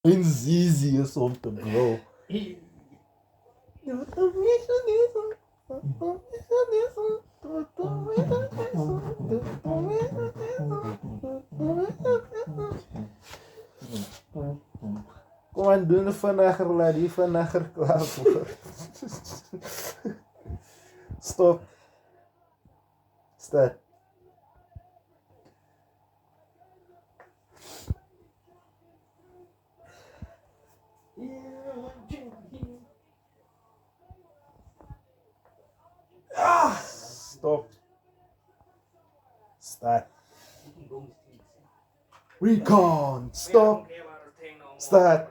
Een zizi is om te bro. Kom aan, doen de vannager, laat die vannager klaar voor. Stop. Start. Stop. Start. Recon. Stop. Start.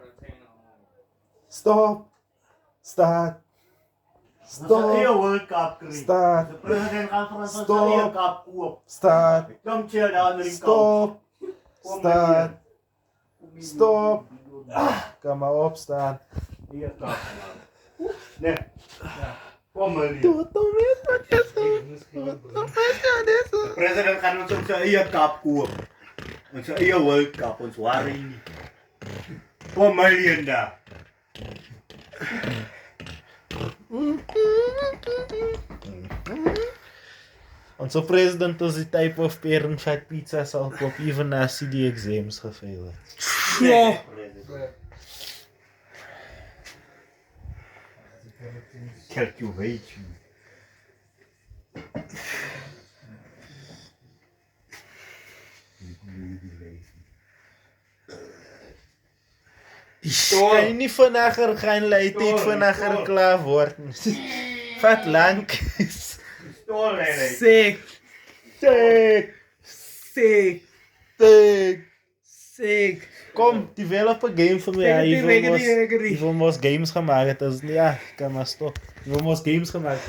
Stop. Start. Stop. Sa World Cup kri. Start. Sa President Conference sa Stop. World Cup kuop. Start. Yung chair down ring Stop. Start. Stop. Kom maar op, staan. Iya kap. Ne. Kom maar. President Conference sa iya cup kuop. Ang sa iya World Cup ons waring. Kom maar da. Onze president is die type of parent fat pizza zal koop even na die exams gefail het. Ja. Calculation. Kan je niet vannacht gaan leiden, vannacht klaar worden. Vat lang. Stol lele. Sick. Sick. Sick. Sick. Sick. Kom, develop een game voor mij. Weet je die? Je wil games gemaakt. Dus ja, kan maar stop. Je wil games gemaakt.